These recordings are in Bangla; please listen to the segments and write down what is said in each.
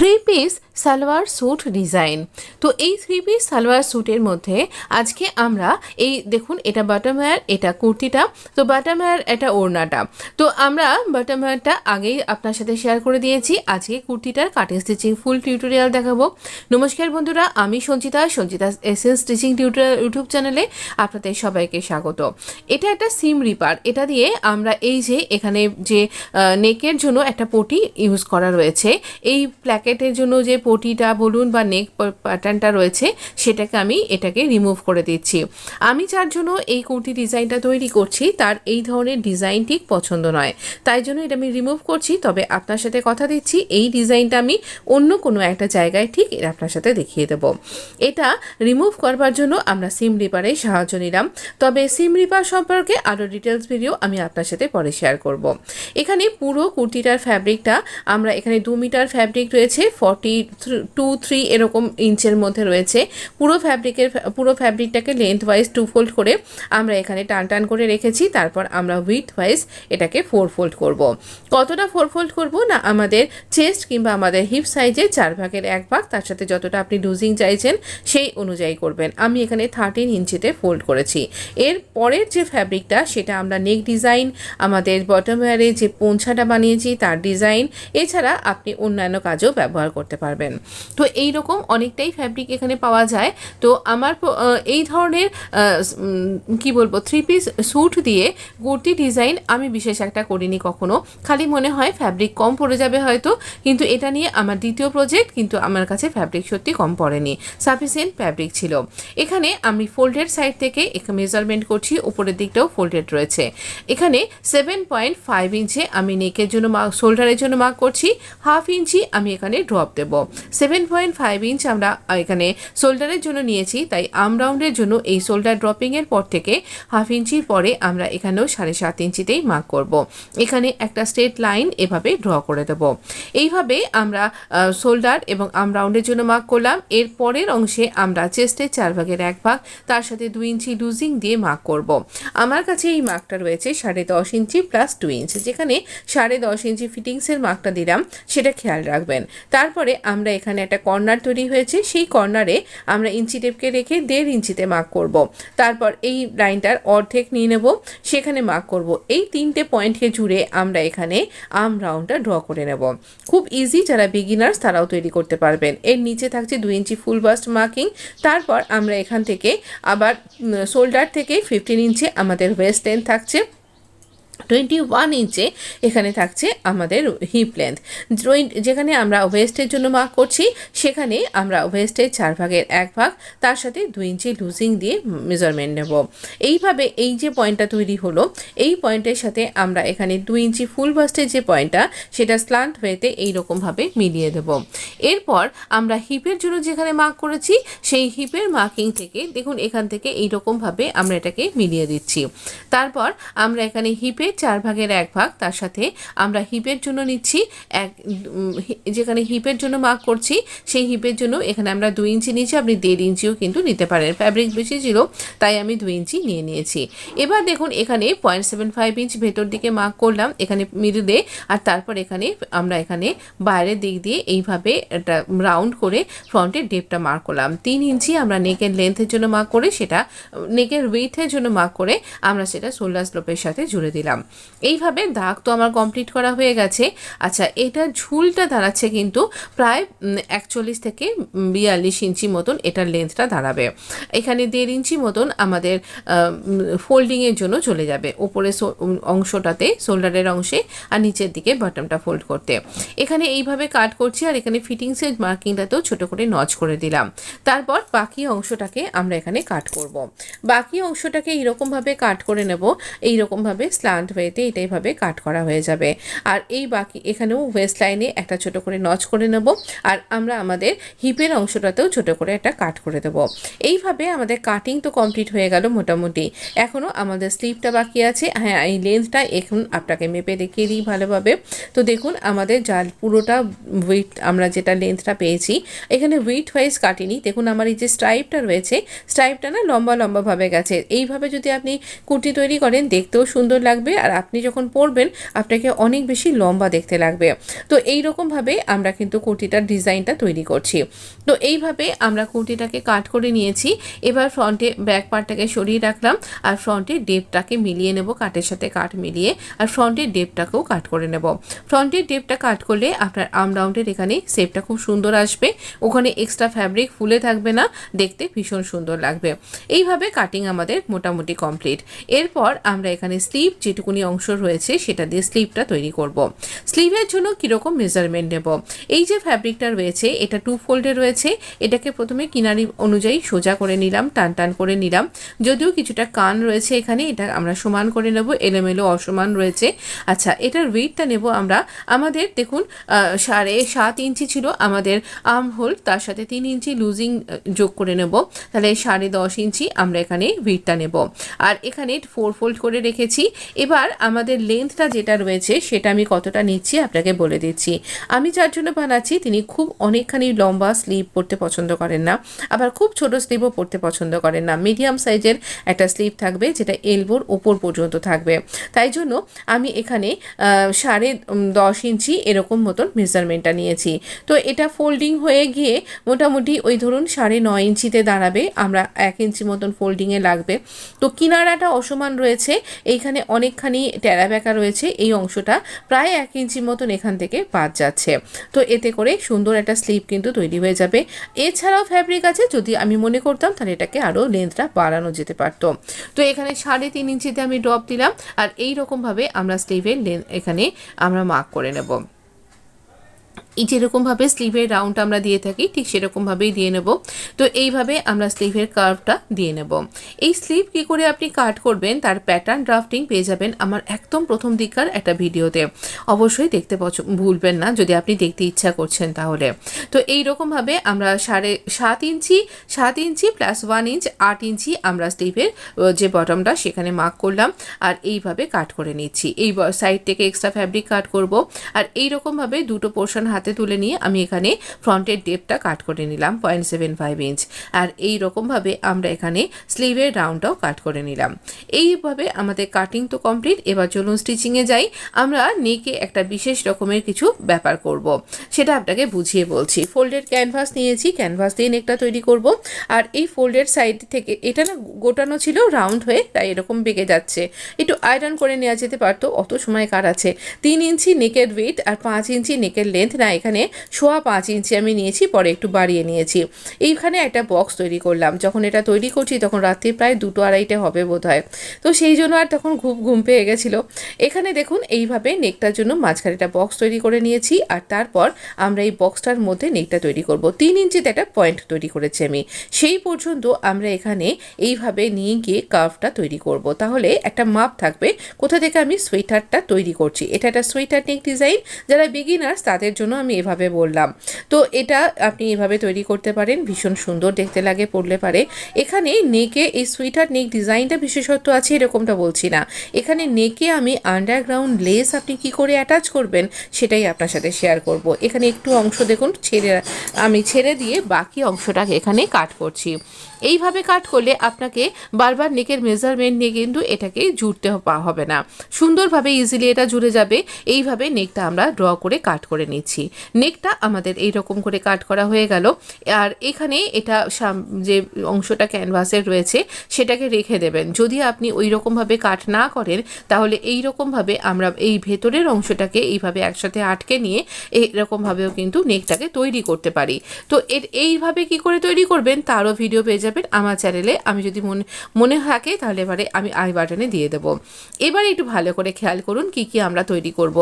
Three piece salwar suit design. তো এই থ্রি পিস সালোয়ার স্যুটের মধ্যে আজকে আমরা এই দেখুন, এটা বটম ওয়্যার, এটা কুর্তিটা, তো বটম ওয়্যার, এটা ওড়নাটা। তো আমরা বটম ওয়্যারটা আগেই আপনার সাথে শেয়ার করে দিয়েছি। আজকে কুর্তিটার কাটিং স্টিচিং ফুল টিউটোরিয়াল দেখাবো। নমস্কার বন্ধুরা, আমি Sanchita's essence stitching tutorial YouTube চ্যানেলে আপনাদের সবাইকে স্বাগত। এটা একটা সিম রিপার, এটা দিয়ে আমরা এই যে এখানে যে নেকের জন্য একটা পটি ইউজ করা রয়েছে, এই প্ল্যাকেটের জন্য যে পটিটা বলুন বা নেক প্যাটার্নটা রয়েছে সেটাকে আমি এটাকে রিমুভ করে দিচ্ছি। আমি যার জন্য এই কুর্তি ডিজাইনটা তৈরি করছি তার এই ধরনের ডিজাইন ঠিক পছন্দ নয়, তাই জন্য এটা আমি রিমুভ করছি। তবে আপনার সাথে কথা দিচ্ছি এই ডিজাইনটা আমি অন্য কোনো একটা জায়গায় ঠিক আপনার সাথে দেখিয়ে দেব। এটা রিমুভ করবার জন্য আমরা সিম রিপারের সাহায্য নিলাম। তবে সিম রিপার সম্পর্কে আরও ডিটেলস ভিডিও আমি আপনার সাথে পরে শেয়ার করব। এখানে পুরো কুর্তিটার ফ্যাব্রিকটা আমরা এখানে 2 মিটার ফ্যাব্রিক রয়েছে, 42-3 এরকম ইঞ্চের মধ্যে রয়েছে। পুরো ফ্যাব্রিকটাকে লেন্থ ওয়াইজ 2 ফোল্ড করে আমরা এখানে টান করে রেখেছি। তারপর আমরা উইথ ওয়াইজ এটাকে 4 ফোল্ড করব। কতটা 4 ফোল্ড করব না, আমাদের চেস্ট কিংবা আমাদের হিপ সাইজে 4 ভাগের 1 ভাগ, তার সাথে যতটা আপনি লুজিং চাইছেন সেই অনুযায়ী করবেন। আমি এখানে 13 ইঞ্চিতে ফোল্ড করেছি। এর পরের যে ফ্যাব্রিকটা সেটা আমরা নেক ডিজাইন, আমাদের বটম ওয়্যারে যে পোঁছাটা বানিয়েছি তার ডিজাইন, এছাড়া আপনি অন্যান্য কাজেও ব্যবহার করতে পারবেন। তো এই রকম অনেকটাই ফ্যাব্রিক এখানে পাওয়া যায়। তো আমার এই ধরনের কি বলবো, থ্রি পিস স্যুট দিয়ে কুর্তি ডিজাইন আমি বিশেষ একটা করিনি কখনো। খালি মনে হয় ফ্যাব্রিক কম পড়ে যাবে হয়তো, কিন্তু এটা নিয়ে আমার দ্বিতীয় প্রজেক্ট, কিন্তু আমার কাছে ফ্যাব্রিক সত্যি কম পড়েনি, সাফিসিয়েন্ট ফ্যাব্রিক ছিল। এখানে আমি ফোল্ডেড সাইড থেকে মেজারমেন্ট করছি, উপরের দিকটাও ফোল্ডেড রয়েছে। এখানে 7.5 ইঞ্চে আমি নেকের জন্য শোল্ডারের জন্য মার্ক করছি, 1/2 ইঞ্চি আমি এখানে ড্রপ দেব। 7.5 ইঞ্চ আমরা এখানে শোল্ডারের জন্য নিয়েছি, তাই আর্ম রাউন্ডের জন্য এই শোল্ডার ড্রপিংয়ের পর থেকে 1/2 ইঞ্চির পরে আমরা এখানেও 7.5 ইঞ্চিতেই মার্ক করব। এখানে একটা স্ট্রেট লাইন এভাবে ড্র করে দেব। এইভাবে আমরা শোল্ডার এবং আর্ম রাউন্ডের জন্য মার্ক করলাম। এর পরের অংশে আমরা চেস্টের 4 ভাগের 1 ভাগ, তার সাথে 2 ইঞ্চি লুজিং দিয়ে মার্ক করব। আমার কাছে এই মার্কটা রয়েছে 10.5 ইঞ্চি প্লাস 2 ইঞ্চি, যেখানে 10.5 ইঞ্চি ফিটিংসের মার্কটা দিলাম, সেটা খেয়াল রাখবেন। তারপরে আমরা এখানে একটা কর্নার তৈরি হয়েছে, সেই কর্নারে আমরা ইঞ্চি টেপকে রেখে 1.5 ইঞ্চিতে মার্ক করব। তারপর এই লাইনটার অর্ধেক নিয়ে নেব, সেখানে মার্ক করব। এই 3টে পয়েন্টকে জুড়ে আমরা এখানে আর্ম রাউন্ডটা ড্র করে নেব। খুব ইজি, যারা বিগিনার্স তারাও তৈরি করতে পারবেন। এর নিচে থাকছে 2 ইঞ্চি ফুল বাস্ট মার্কিং। তারপর আমরা এখান থেকে আবার শোল্ডার থেকে 15 ইঞ্চি আমাদের ওয়েস্ট লেন্থ থাকছে, 21 ইঞ্চে এখানে থাকছে আমাদের হিপ লেন্থ। যেখানে আমরা ওয়েস্টের জন্য মার্ক করছি সেখানে আমরা ওয়েস্টের 4 ভাগের 1 ভাগ, তার সাথে 2 ইঞ্চি লুজিং দিয়ে মেজারমেন্ট নেব। এইভাবে এই যে পয়েন্টটা তৈরি হলো, এই পয়েন্টের সাথে আমরা এখানে 2 ইঞ্চি ফুল বাস্টের যে পয়েন্টটা সেটা স্ল্যান্ট ওয়েতে এইরকমভাবে মিলিয়ে দেব। এরপর আমরা হিপের জন্য যেখানে মার্ক করেছি সেই হিপের মার্কিং থেকে দেখুন, এখান থেকে এইরকমভাবে আমরা এটাকে মিলিয়ে দিচ্ছি। তারপর আমরা এখানে হিপের 4 ভাগের 1 ভাগ, তার সাথে আমরা হিপের জন্য নিচ্ছি যেখানে হিপের জন্য মার্ক করছি সেই হিপের জন্য এখানে আমরা 2 ইঞ্চি নিচ্ছি। আপনি 1.5 ইঞ্চিও কিন্তু নিতে পারেন, ফ্যাব্রিক বেশি ছিল তাই আমি 2 ইঞ্চি নিয়ে নিয়েছি। এবার দেখুন এখানে 0.75 ইঞ্চ ভেতর দিকে মার্ক করলাম এখানে মিডলে, আর তারপর এখানে আমরা এখানে বাইরের দিক দিয়ে এইভাবে একটা রাউন্ড করে ফ্রন্টের ডেপটা মার্ক করলাম। 3 ইঞ্চি আমরা নেকের লেন্থের জন্য মার্ক করে, সেটা নেকের উইথের জন্য মার্ক করে আমরা সেটা শোল্ডার স্লোপের সাথে জুড়ে দিলাম। এইভাবে দাগ তো আমার কমপ্লিট করা হয়ে গেছে। আচ্ছা, এটার ঝুলটা দাঁড়াচ্ছে কিন্তু প্রায় 41 থেকে 42 ইঞ্চি মতন এটার লেন্থটা দাঁড়াবে। এখানে 1.5 ইঞ্চি মতন আমাদের ফোল্ডিংয়ের জন্য চলে যাবে, ওপরে অংশটাতে শোল্ডারের অংশে, আর নিচের দিকে বটমটা ফোল্ড করতে। এখানে এইভাবে কাট করছি, আর এখানে ফিটিংসের মার্কিংটাতেও ছোট করে নচ করে দিলাম। তারপর বাকি অংশটাকে আমরা এখানে কাট করব। বাকি অংশটাকে এইরকমভাবে কাট করে নেব, এইরকমভাবে স্ল্যান্ট ওয়েতে এটাইভাবে কাট করা হয়ে যাবে। আর এই বাকি এখানেও ওয়েস্ট লাইনে একটা ছোট করে নচ করে নেব, আর আমরা আমাদের হিপের অংশটাতেও ছোট করে একটা কাট করে দেব। এইভাবে আমাদের কাটিং তো কমপ্লিট হয়ে গেল মোটামুটি। এখনও আমাদের স্লিভটা বাকি আছে। হ্যাঁ, এই লেন্থটা এখন আপনাকে মেপে দেখিয়ে দিই ভালোভাবে। তো দেখুন আমাদের জাল পুরোটা উইথ আমরা যেটা লেন্থটা পেয়েছি, এখানে উইথ ওয়াইজ কাটিনি। দেখুন আমার এই যে স্ট্রাইপটা রয়েছে, স্ট্রাইপটা না লম্বাভাবে গেছে। এইভাবে যদি আপনি কুর্তি তৈরি করেন দেখতেও সুন্দর লাগবে, হবে, আর আপনি যখন পরবেন আপনাকে অনেক বেশি লম্বা দেখতে লাগবে। তো এই রকমভাবে আমরা কিন্তু কুর্তিটার ডিজাইনটা তৈরি করছি। তো এইভাবে আমরা কুর্তিটাকে কাট করে নিয়েছি। এবার ফ্রন্টে ব্যাক পার্টটাকে সরিয়ে রাখলাম, আর ফ্রন্টে ডেপটাকে মিলিয়ে নেব, কাটের সাথে কাট মিলিয়ে, আর ফ্রন্টের ডেপটাকেও কাট করে নেব। ফ্রন্টের ডেপটা কাট করলে আপনার আর্ম রাউন্ডের এখানে শেপটা খুব সুন্দর আসবে, ওখানে এক্সট্রা ফ্যাব্রিক ফুলে থাকবে না, দেখতে ভীষণ সুন্দর লাগবে। এইভাবে কাটিং আমাদের মোটামুটি কমপ্লিট। এরপর আমরা এখানে স্লিভ যেটুকুনি অংশ রয়েছে সেটা দিয়ে স্লিভটা তৈরি করব। স্লিভের জন্য কীরকম মেজারমেন্ট নেব, এই যে ফ্যাব্রিকটা রয়েছে এটা 2 ফোল্ডে রয়েছে, এটাকে প্রথমে কিনারি অনুযায়ী সোজা করে নিলাম, টান টান করে নিলাম। যদিও কিছুটা কান রয়েছে এখানে, এটা আমরা সমান করে নেব, এলোমেলো অসমান রয়েছে। আচ্ছা, এটার ওয়েটটা নেব আমরা, আমাদের দেখুন 7.5 ইঞ্চি ছিল আমাদের আর্ম হোল, তার সাথে 3 ইঞ্চি লুজিং যোগ করে নেব, তাহলে 10.5 ইঞ্চি আমরা এখানে ওয়েটটা নেব। আর এখানে 4 ফোল্ড করে রেখেছি। এবার আমাদের লেন্থটা যেটা রয়েছে সেটা আমি কতটা নিচ্ছি আপনাকে বলে দিচ্ছি। আমি যার জন্য বানাচ্ছি তিনি খুব অনেকখানি লম্বা স্লিভ পরতে পছন্দ করেন না, আবার খুব ছোট স্লিভও পরতে পছন্দ করেন না। মিডিয়াম সাইজের একটা স্লিভ থাকবে যেটা এলবোর ওপর পর্যন্ত থাকবে, তাই জন্য আমি এখানে 10.5 ইঞ্চি এরকম মতন মেজারমেন্টটা নিয়েছি। তো এটা ফোল্ডিং হয়ে গিয়ে মোটামুটি ওই ধরুন 9.5 ইঞ্চিতে দাঁড়াবে, আমরা 1 ইঞ্চি মতন ফোল্ডিংয়ে লাগবে। তো কিনারাটা অসমান রয়েছে, এইখানে অনেকখানি টেরা বেঁকা রয়েছে, এই অংশটা প্রায় 1 ইঞ্চি মতন এখান থেকে বাদ যাচ্ছে। তো এতে করে সুন্দর একটা স্লিভ কিন্তু তৈরি হয়ে যাবে। এছাড়াও ফ্যাব্রিক আছে, যদি আমি মনে করতাম তাহলে এটাকে আরও লেন্থটা বাড়ানো যেতে পারতো। তো এখানে 3.5 ইঞ্চিতে আমি ড্রপ দিলাম, আর এই রকমভাবে আমরা স্লিভের এখানে আমরা মার্ক করে নেব। এই যেরকমভাবে স্লিভের রাউন্ড আমরা দিয়ে থাকি ঠিক সেরকমভাবেই দিয়ে নেব। তো এইভাবে আমরা স্লিভের কার্ভটা দিয়ে নেব। এই স্লিভ কী করে আপনি কাট করবেন তার প্যাটার্ন ড্রাফটিং পেয়ে যাবেন আমার একদম প্রথম দিককার একটা ভিডিওতে, অবশ্যই দেখতে ভুলবেন না যদি আপনি দেখতে ইচ্ছা করছেন তাহলে। তো এই রকমভাবে আমরা 7.5 ইঞ্চি প্লাস 1 ইঞ্চ 8 ইঞ্চি আমরা স্লিভের যে বটমটা সেখানে মার্ক করলাম, আর এইভাবে কাট করে নিচ্ছি। এই সাইড থেকে এক্সট্রা ফ্যাব্রিক কাট করব, আর এই রকমভাবে দুটো পোর্শন হাতে তুলে নিয়ে আমি এখানে ফ্রন্টের ডেপটা কাট করে নিলাম 0.75 ইঞ্চ, আর এই রকমভাবে আমরা এখানে স্লিভের রাউন্ডটাও কাট করে নিলাম। এইভাবে আমাদের কাটিং তো কমপ্লিট। এবার চলুন স্টিচিংয়ে যাই। আমরা নেকে একটা বিশেষ রকমের কিছু ব্যাপার করব, সেটা আপনাকে বুঝিয়ে বলছি। ফোল্ডেড ক্যানভাস নিয়েছি, ক্যানভাস দিয়ে নেকটা তৈরি করব। আর এই ফোল্ডেড সাইড থেকে এটা না গোটানো ছিল রাউন্ড হয়ে, তাই এরকম বেঁকে যাচ্ছে, একটু আয়রন করে নেওয়া যেতে পারতো, অত সময় কার আছে। 3 ইঞ্চি নেকের ওয়েট আর 5 ইঞ্চি নেকের লেন্থ, না এখানে 5.25 ইঞ্চি আমি নিয়েছি, পরে একটু বাড়িয়ে নিয়েছি। এইখানে একটা বক্স তৈরি করলাম, যখন এটা তৈরি করছি তখন রাত্রি প্রায় 2-2:30 হবে বোধহয়, তো সেই জন্য আর তখন ঘুম পেয়ে গেছিলো। এখানে দেখুন এইভাবে নেকটার জন্য মাঝখানে একটা বক্স তৈরি করে নিয়েছি, আর তারপর আমরা এই বক্সটার মধ্যে নেকটা তৈরি করব। 3 ইঞ্চিতে একটা পয়েন্ট তৈরি করেছি আমি, সেই পর্যন্ত আমরা এখানে এইভাবে নিয়ে গিয়ে কার্ভটা তৈরি করব। তাহলে একটা মাপ থাকবে কোথা থেকে আমি সোয়েটারটা তৈরি করছি। এটা একটা সোয়েটার নেক ডিজাইন, যারা বিগিনার্স তাদের জন্য আমি এভাবে বললাম। তো এটা আপনি এভাবে তৈরি করতে পারেন, ভীষণ সুন্দর দেখতে লাগে পরলে পারে। এখানে নেকে এই সুইটার নেক ডিজাইনটা বিশেষত্ব আছে এরকমটা বলছি না, এখানে নেকে আমি আন্ডারগ্রাউন্ড লেস আপনি কি করে অ্যাটাচ করবেন সেটাই আপনার সাথে শেয়ার করব। এখানে একটু অংশ দেখুন আমি ছেড়ে দিয়ে বাকি অংশটাকে এখানে কাট করছি। এইভাবে কাট করলে আপনাকে বারবার নেকের মেজারমেন্ট নিয়ে কিন্তু এটাকে জুড়তে হবে না, সুন্দরভাবে ইজিলি এটা জুড়ে যাবে। এইভাবে নেকটা আমরা ড্র করে কাট করে নিচ্ছি। নেকটা আমাদের এই রকম করে কাট করা হয়ে গেল, আর এখানে এটা যে অংশটা ক্যানভাসের রয়েছে সেটাকে রেখে দেবেন। যদি আপনি ওই রকমভাবে কাট না করেন তাহলে এই রকমভাবে আমরা এই ভেতরের অংশটাকে এইভাবে একসাথে আটকে নিয়ে এইরকমভাবেও কিন্তু নেকটাকে তৈরি করতে পারি। তো এইভাবে কি করে তৈরি করবেন তারও ভিডিও পেয়ে যাবেন আমার চ্যানেলে, আমি যদি মনে থাকে তাহলে এবারে আমি আই বাটনে দিয়ে দেবো। এবার একটু ভালো করে খেয়াল করুন কি কি আমরা তৈরি করব।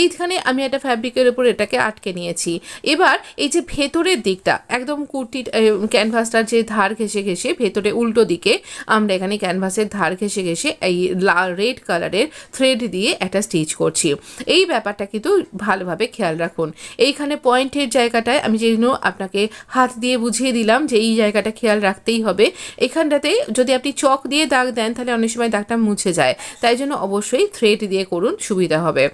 এইখানে আমি একটা ফ্যাব্রিকের উপর এটাকে আটকে নিয়েছি। এবার এই যে ভেতরের দিকটা একদম কুর্তির ক্যানভাসটার যে ধার ঘেঁষে ঘেঁষে ভেতরে উল্টো দিকে আমরা এখানে ক্যানভাসের ধার ঘেঁষে ঘেঁষে এই রেড কালারের থ্রেড দিয়ে একটা স্টিচ করছি। এই ব্যাপারটা কিন্তু ভালোভাবে খেয়াল রাখুন। এইখানে পয়েন্টের জায়গাটায় আমি যে জন্য আপনাকে হাত দিয়ে বুঝিয়ে দিলাম যে এই জায়গাটা খেয়াল রাখতেই হবে। এখানটাতে যদি আপনি চক দিয়ে দাগ দেন তাহলে অনেক সময় দাগটা মুছে যায়, তাই জন্য অবশ্যই থ্রেড দিয়ে করুন, সুবিধা হবে।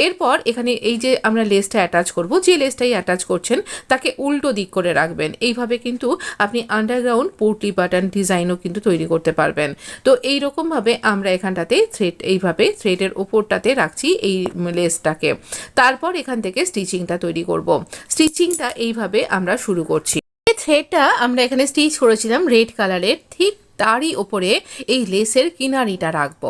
এরপর এখানে এই যে আমরা লেসটা অ্যাটাচ করব, যে লেসটাই অ্যাটাচ করছেন তাকে উল্টো দিক করে রাখবেন। এইভাবে কিন্তু আপনি আন্ডারগ্রাউন্ড পোটলি বাটন ডিজাইনও কিন্তু তৈরি করতে পারবেন। তো এইরকমভাবে আমরা এখানটাতে থ্রেড এইভাবে থ্রেডের ওপরটাতে রাখছি এই লেসটাকে। তারপর এখান থেকে স্টিচিংটা তৈরি করব। স্টিচিংটা এইভাবে আমরা শুরু করছি। থ্রেডটা আমরা এখানে স্টিচ করেছিলাম রেড কালারের, ঠিক তারই ওপরে এই লেসের কিনারিটা রাখবো,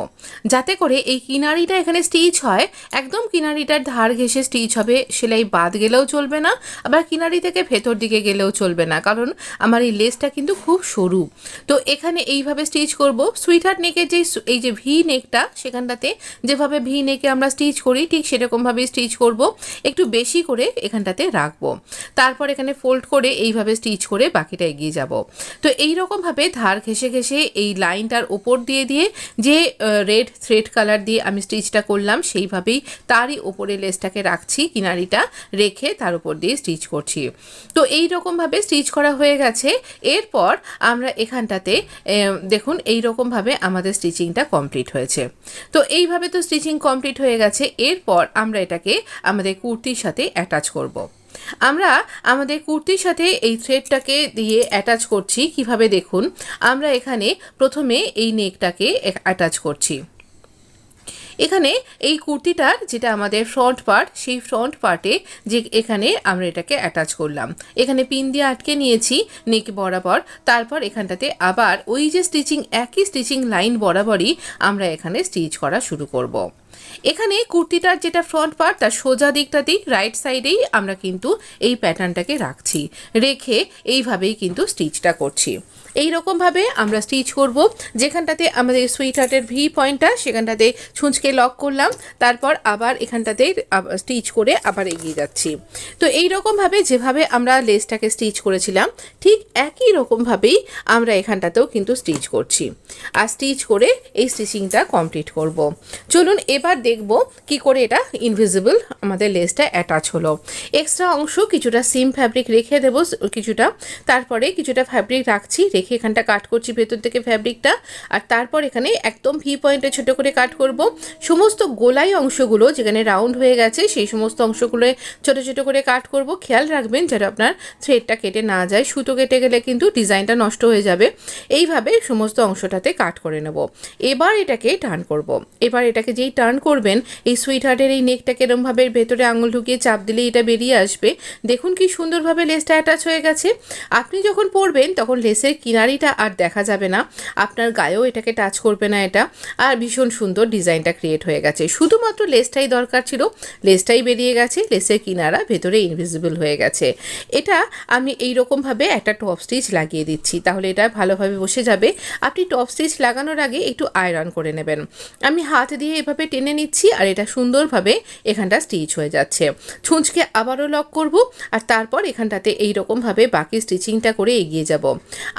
যাতে করে এই কিনারিটা এখানে স্টিচ হয়। একদম কিনারিটার ধার ঘেঁষে স্টিচ হবে, সেলাই বাদ গেলেও চলবে না, আবার কিনারি থেকে ভেতর দিকে গেলেও চলবে না, কারণ আমার এই লেসটা কিন্তু খুব সরু। তো এখানে এইভাবে স্টিচ করব। সুইটহার্ট নেকের যে এই যে ভি নেকটা, সেখানটাতে যেভাবে ভি নেকে আমরা স্টিচ করি ঠিক সেরকমভাবেই স্টিচ করব, একটু বেশি করে এখানটাতে রাখবো। তারপর এখানে ফোল্ড করে এইভাবে স্টিচ করে বাকিটা এগিয়ে যাব। তো এইরকমভাবে ধার ঘেঁষে ঘেঁষে এই লাইনটার ওপর দিয়ে দিয়ে যে রেড থ্রেড কালার দিয়ে আমি স্টিচটা করলাম সেইভাবেই তারই ওপরে লেসটাকে রাখছি, কিনারিটা রেখে তার উপর দিয়ে স্টিচ করছি। তো এই রকমভাবে স্টিচ করা হয়ে গেছে। এরপর আমরা এখানটাতে দেখুন এই রকমভাবে আমাদের স্টিচিংটা কমপ্লিট হয়েছে। তো এইভাবে তো স্টিচিং কমপ্লিট হয়ে গেছে। এরপর আমরা এটাকে আমাদের কুর্তির সাথে অ্যাটাচ করব। আমরা আমাদের কুর্তির সাথে এই থ্রেডটাকে দিয়ে অ্যাটাচ করছি কিভাবে দেখুন। আমরা এখানে প্রথমে এই নেকটাকে অ্যাটাচ করছি। এখানে এই কুর্তিটার যেটা আমাদের ফ্রন্ট পার্ট, সেই ফ্রন্ট পার্টে যে এখানে আমরা এটাকে অ্যাটাচ করলাম, এখানে পিন দিয়ে আটকে নিয়েছি নেক বরাবর। তারপর এখানটাতে আবার ওই যে স্টিচিং, একই স্টিচিং লাইন বরাবরই আমরা এখানে স্টিচ করা শুরু করব। এখানে কুর্তিটার যেটা ফ্রন্ট পার্ট তার সোজা দিকটাতেই রাইট সাইডেই আমরা কিন্তু এই প্যাটার্নটাকে রাখছি, রেখে এইভাবেই কিন্তু স্টিচটা করছি। এই রকমভাবে আমরা স্টিচ করব। যেখানটাতে আমাদের সুইটহার্টের ভি পয়েন্টটা, সেখানটাতে ছুঁচকে লক করলাম, তারপর আবার এখানটাতে স্টিচ করে আবার এগিয়ে যাচ্ছি। তো এই রকমভাবে যেভাবে আমরা লেসটাকে স্টিচ করেছিলাম ঠিক একই রকমভাবেই আমরা এখানটাতেও কিন্তু স্টিচ করছি, আর স্টিচ করে এই স্টিচিংটা কমপ্লিট করব। চলুন এবার দেখব কি করে এটা ইনভিজিবল আমাদের লেসটা অ্যাটাচ হলো। এক্সট্রা অংশ কিছুটা সিম ফ্যাব্রিক রেখে দেবো কিছুটা, তারপরে কিছুটা ফ্যাব্রিক রাখছি, রেখে এখানটা কাট করছি ভেতর থেকে ফ্যাব্রিকটা, আর তারপর এখানে একদম ভি পয়েন্টে ছোট করে কাট করব। সমস্ত গোলাই অংশগুলো যেখানে রাউন্ড হয়ে গেছে সেই সমস্ত অংশগুলো ছোট ছোট করে কাট করব। খেয়াল রাখবেন যেন আপনার থ্রেডটা কেটে না যায়, সুতো কেটে গেলে কিন্তু ডিজাইনটা নষ্ট হয়ে যাবে। এইভাবে সমস্ত অংশটাতে কাট করে নেব। এবার এটাকে টার্ন করব। এবার এটাকে যেই টার্ন করবেন এই সুইটহার্টের এই নেকটাকে এরমভাবে ভেতরে আঙুল ঢুকিয়ে চাপ দিলেই এটা বেরিয়ে আসবে। দেখুন কি সুন্দরভাবে লেসটা অ্যাটাচ হয়ে গেছে। আপনি যখন পরবেন তখন লেসের কিনারিটা আর দেখা যাবে না, আপনার গায়েও এটাকে টাচ করবে না এটা, আর ভীষণ সুন্দর ডিজাইনটা ক্রিয়েট হয়ে গেছে। শুধুমাত্র লেসটাই দরকার ছিল, লেসটাই বেরিয়ে গেছে, লেসের কিনারা ভেতরে ইনভিজিবল হয়ে গেছে। এটা আমি এই রকমভাবে একটা টপ স্টিচ লাগিয়ে দিচ্ছি, তাহলে এটা ভালোভাবে বসে যাবে। আপনি টপ স্টিচ লাগানোর আগে একটু আয়রন করে নেবেন। আমি হাত দিয়ে এভাবে টেনে নিচ্ছি আর এটা সুন্দরভাবে এখানটা স্টিচ হয়ে যাচ্ছে। ছুঁচকে আবারও লক করব, আর তারপর এখানটাতে এই রকমভাবে বাকি স্টিচিংটা করে এগিয়ে যাব।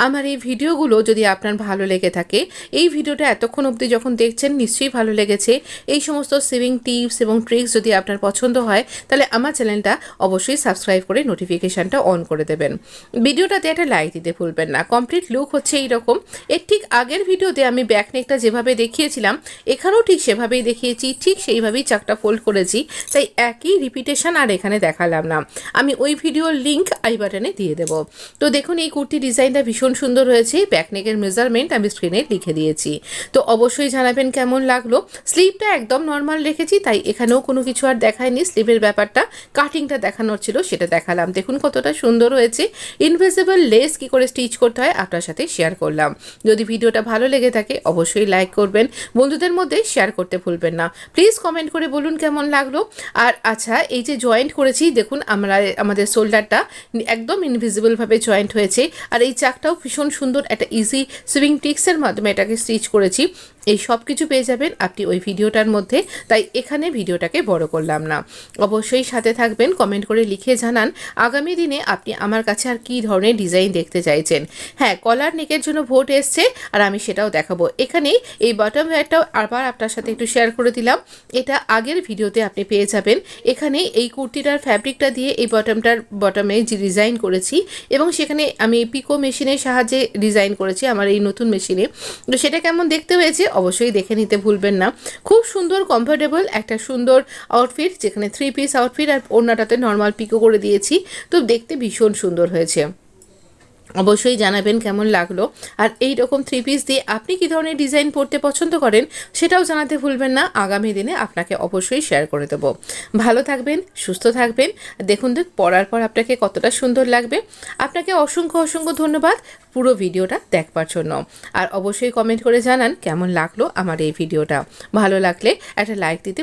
আমার এই ভিডিওগুলো যদি আপনার ভালো লেগে থাকে, এই ভিডিওটা এতক্ষণ অবধি যখন দেখছেন নিশ্চয়ই ভালো লেগেছে। এই সমস্ত সেভিং টিপস এবং ট্রিক্স যদি আপনার পছন্দ হয় তাহলে আমার চ্যানেলটা অবশ্যই সাবস্ক্রাইব করে নোটিফিকেশানটা অন করে দেবেন। ভিডিওটাতে একটা লাইক দিতে ভুলবেন না। কমপ্লিট লুক হচ্ছে এইরকম। এর ঠিক আগের ভিডিওতে আমি ব্যাক নেকটা যেভাবে দেখিয়েছিলাম এখানেও ঠিক সেভাবেই দেখিয়েছি, ঠিক সেইভাবেই চাকটা ফোল্ড করেছি, তাই একই রিপিটেশন আর এখানে দেখালাম না। আমি ওই ভিডিওর লিঙ্ক আই বাটনে দিয়ে দেবো। তো দেখুন এই কুর্তি ডিজাইনটা ভীষণ সুন্দর হয়েছে। ব্যাক নেকের মেজারমেন্ট আমি স্ক্রিনে লিখে দিয়েছি, তো অবশ্যই জানাবেন কেমন লাগলো। স্লিভটা একদম নর্মাল রেখেছি, তাই এখানেও কোনো কিছু আর দেখায়নি। স্লিভের ব্যাপারটা কাটিংটা দেখানোর ছিল সেটা দেখালাম। দেখুন কতটা সুন্দর হয়েছে। ইনভিজিবল লেস কি করে স্টিচ করতে হয় আপনার সাথে শেয়ার করলাম। যদি ভিডিওটা ভালো লেগে থাকে অবশ্যই লাইক করবেন, বন্ধুদের মধ্যে শেয়ার করতে ভুলবেন না। প্লিজ কমেন্ট করে বলুন কেমন লাগলো। আর আচ্ছা, এই যে জয়েন্ট করেছি দেখুন, আমাদের শোল্ডারটা একদম ইনভিজিবলভাবে জয়েন্ট হয়েছে, আর এই চাকটাও ভীষণ সুন্দর একটা ইজি সুইং টিক্সের মাধ্যমে এটাকে স্টিচ করেছি। এই সব কিছু পেয়ে যাবেন আপনি ওই ভিডিওটার মধ্যে, তাই এখানে ভিডিওটাকে বড় করলাম না। অবশ্যই সাথে থাকবেন, কমেন্ট করে লিখে জানান আগামী দিনে আপনি আমার কাছে আর কী ধরনের ডিজাইন দেখতে চাইছেন। হ্যাঁ, কলার নেকের জন্য ভোট এসছে আর আমি সেটাও দেখাবো। এখানে এই বটম ওয়্যারটাও আবার আপনার সাথে একটু শেয়ার করে দিলাম, এটা আগের ভিডিওতে আপনি পেয়ে যাবেন। এখানে এই কুর্তিটার ফ্যাব্রিকটা দিয়ে এই বটমে যে ডিজাইন করেছি এবং সেখানে আমি পিকো মেশিনের সাহায্যে ডিজাইন করেছি আমার এই নতুন মেশিনে। তো সেটা কেমন দেখতে হয়েছে অবশ্যই দেখে নিতে ভুলবেন না। খুব সুন্দর কমফোর্টেবল একটা সুন্দর আউটফিট, যেখানে 3 পিস আউটফিট আর ওড়নাটাতে নর্মাল পিকো করে দিয়েছি। তো দেখতে ভীষণ সুন্দর হয়েছে, অবশ্যই জানাবেন কেমন লাগলো। আর এই রকম 3 পিস দিয়ে আপনি কী ধরনের ডিজাইন পরতে পছন্দ করেন সেটাও জানাতে ভুলবেন না, আগামী দিনে আপনাকে অবশ্যই শেয়ার করে দেবো। ভালো থাকবেন, সুস্থ থাকবেন। দেখুন পরার পর আপনাকে কতটা সুন্দর লাগবে। আপনাকে অসংখ্য অসংখ্য ধন্যবাদ পুরো ভিডিওটা দেখবার জন্য। আর অবশ্যই কমেন্ট করে জানান কেমন লাগলো আমার এই ভিডিওটা। ভালো লাগলে একটা লাইক দিতে